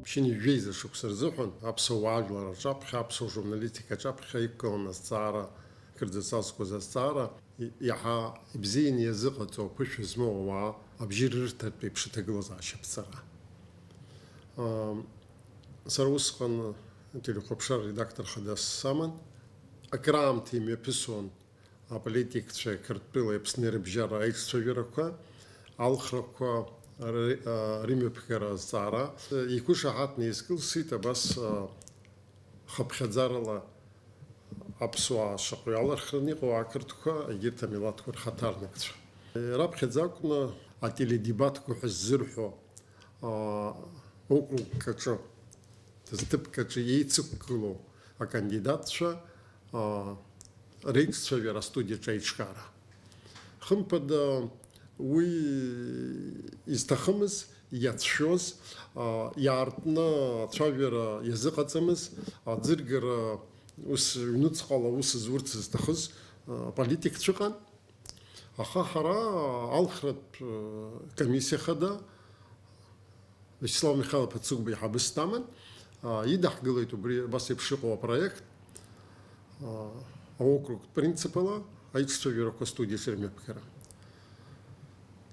شنو جيزة شو كسرزحون أبسو واجلر جابخ أبسو جورناليستيكا جابخ يكون السارة كردساس كوز السارة يحا بزين يزقتو بوش زمو أبجير رتب بشتغلوز عشب سارة سروسقن تلقبشر ريداكتور خداس سامن أكرام تيم يبسون أبليتيك تشكرت بيلا يبسنير بجارة إيش تشويركوا алхраква римепхера зара икуша хатни искил сита бас хабхадзарала апсуа шақуялар храни қуакыртуха гирта милаткур хатарникч рабхадзакуна атили дебатку хзирху округ качо тстып качо яйцукклу а кандидатша рейксча вера студия чайчкара хымпада ويستخمس يتشوز يارتنا تشاور يزقتمس زرجر وس نتقال وس زورت استخز بوليتيك تشقن أخاخرا الخرب كميسي خدا вячеслав Михайлов подсуг бы حبس تامن يدح قليتو بس يبشقوا проект округ принципала أيتشتو يروكو студия سيرميبكера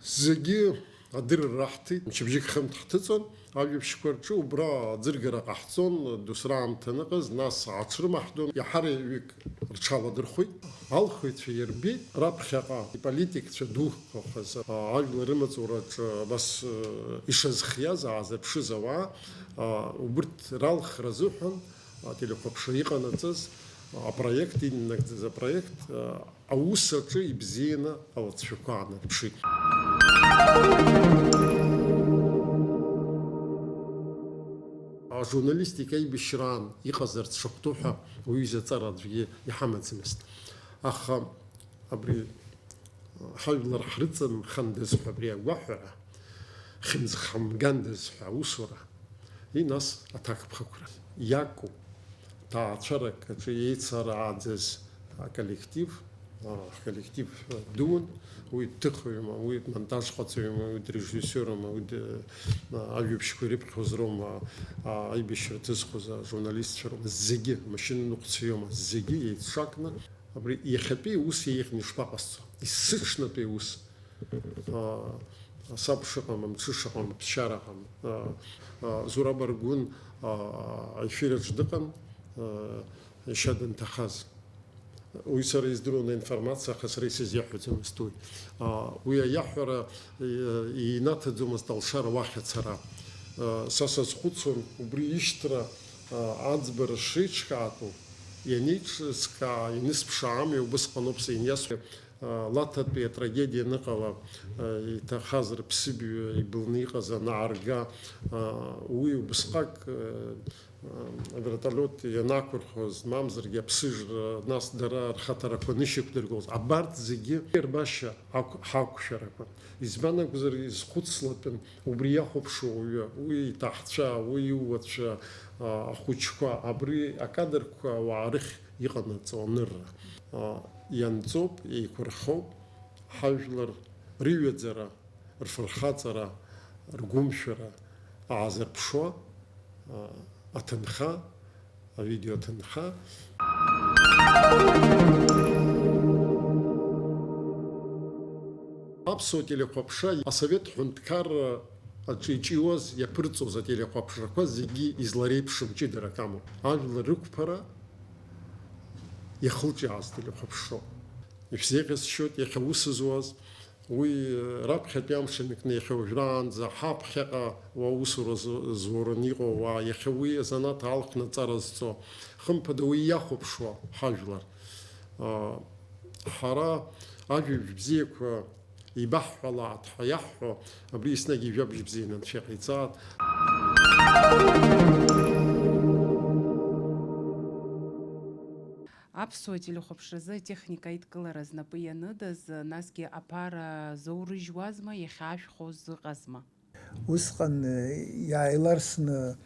زجي أدير راحتي شبجيك خمت حتتصون أبي بشكرتشو برا زرقرا قحتصون دوسرام تنقز ناس عشر محدون يحري ويك رشالة درخوي الخويت في يربي راب خيقا بوليتيك تشدوه خز عاجل رمز ورات بس إيش زخياز عزب شزوا وبرت رالخ رزوحن تلقى بشريقة نتز проект إنك за проект أوسط يبزينا أو تشوكانا بشيء журналистика يبشران يقصر تشقطوها ويجي ترى في يحمد سمست أخ أبري حاول رحرتن خندز أبري وحرة خمز خمجندز حوسرة هي ناس أتاك بخكرة ياكو تعشرك يتصار عزز коллектив دون ويتخيم ويتمنتاج خاطرهم ويدريجيسورهم ويأيوب شكوري بخزرهم أيبشر تزخز جورناليست شرم الزجي ماشين نقطيهم الزجي يتشاكنا أبري يخبي وسي يخني شباقص يسخشنا بيوس صابشقهم متششقهم بشارقهم زورا برجون عفيرة جدقن يشهد انتخاز ويصير يصدرون انفورماسيا خسر يسيحوا تمستوي ويا يحور يناتدوا مستال شهر واحد سرا ساسس خودسون وبريشترا عزبر شيشكاتو ينيتشسكا ينسبشامي وبسقنوبس ينيسو لاتت بي трагедия نقلا يتخازر بسبيو يبلنيقا за نعرقا ويبسقاك вертолет янакурхоз мамзер япсыж нас дара хатара конишек дергоз абарт зиги ербаша хакушарапа избана гузер из худслатен убрияхопшу уи тахча уи уатша хучка абри акадерка варих иганацонер янцоп и курхоп хавлер риведзера рфалхацара ргумшера азерпшо أتنخا فيديو تنخا أبسو تلقبشا أصبت حنتكار أتشيوز يبرتو за تلقبشا كوزيجي إزلاريب شمشي دركامو أجل ركبرا يخلجي عز تلقبشا يفسيقس شوت يخوس زواز وي راب خديام شنك نيخو جران ذا حاب خقا ووسر زورنيغو ويخوي زنا تعلق نترزتو خم بدوي ياخو بشوا حاجلر حرا أجي بزيك يبح ولا تحيحو بريسنا يجيب بزينا شقيصات Аԥсуа телехәаԥшразы атехника идкылара знапы ианыдаз насгьы аԥара заурыжьуазма, иахьаашәхоз зыҟазма? Усҟан иааиларсны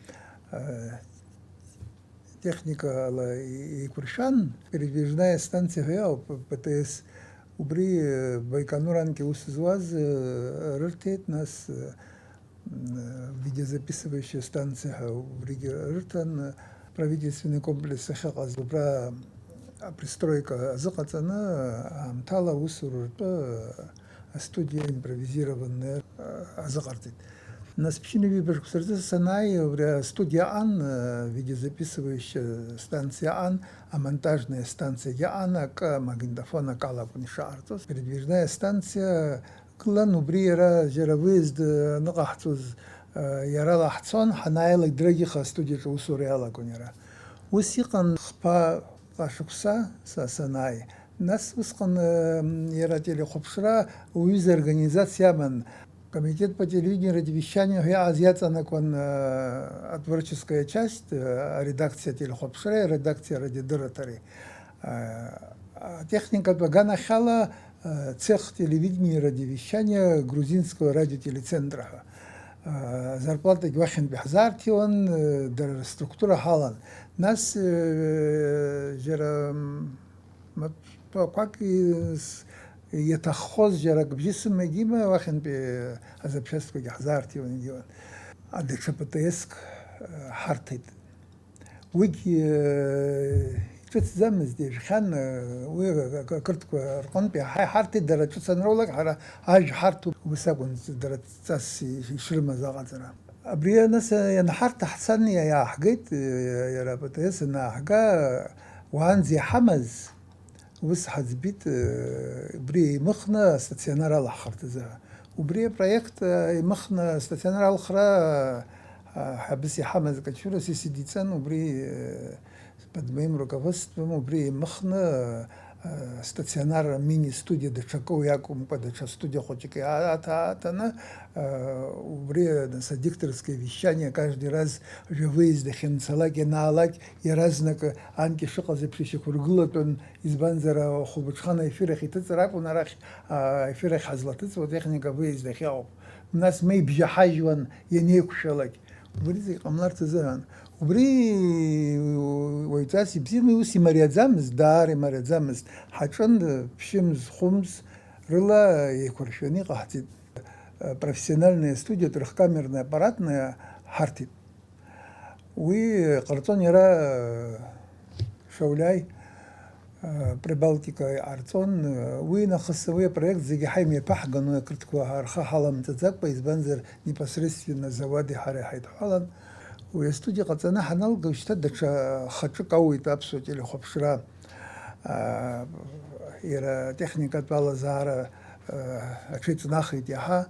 техникала еиқәыршәан, передвижная станциа ауп ПТС. Убри Байконур анкьа ус зуаз рырҭеит, нас видеозаписывающая станция в Риге Ртан, правительственный комплекс Хагаз, про пристройка Азакатана, Амтала Усурурпа, студия импровизированная Азакартит. На спичине Санай, студия Ан, видеозаписывающая станция Ан, а монтажная станция Яана, к магнитофона Калапун Шартус, передвижная станция Клан Убриера, Жеравизд, Нахтуз, Яралахтсон, Ханайл, Драгиха, студия Усуриала Кунера. Усикан Хпа Кашукса, Санай. Нас Ускан Яратели Хопшра, Уиз организация Ман. Комитет по телевидению и радиовещанию азиатская творческая часть, редакция телехопшре, редакция радиодиратори. Техника Баганахала, цех телевидения и радиовещания грузинского радиотелецентра. Зарплата Гвахин Бехзартион, структура Халан. Нас как يتخص جرك بجسم مجيمة واخن بأزبشتك جحزارتي ونجيوان عندك شبتيسك حرتيد ويجي تتزمز دي خان وكرت رقم بي حرتيد درجة سنرولك على هاج حرتو وبسابون درجة تاسي شرمة زغتنا أبريا ناس ينحرت أحسن يا حقيت يا رابطيس إنها حقا وانزي حمز وبس حزبيت بري مخنا ستاسيونار الآخر تزا وبري بروجكت مخنا ستاسيونار الآخر حبسي حمز كتشورو سي ديتسان وبري بدميم руководством وبري مخنا стационар мини-студия Дачаков Якум Падача студия Хочики Атана на дикторское вещание каждый раз уже выезды Хемцалаки на Алак и разных Анки Шука запиши Кургулатон из Банзара Хубучхана эфирах и Тацарак у нарах эфирах Хазлатыц вот техника выезда Хяу у нас мы бжахажван я не кушалак вырезай камлар Тазаран وبري ويتاسي بزيمي وسي مريضامز داري مريضامز حاجون بشمز خمس رلا يكورشوني قاعدين профессиональная студия трехкамерная аппаратная хартит وقرطون يرى شولاي прибалтика арцон ونخصوية проект زي حيمي بحقن وكرتكو هارخا حالم تزاقبا избанзер непосредственно заводы حاري حيد حالن ويستودي قطنا حنلقى اشتدت خطش قوي تابسو تلي خبشرا إلى تكنيكات بالازارة أكيد ناخد ياها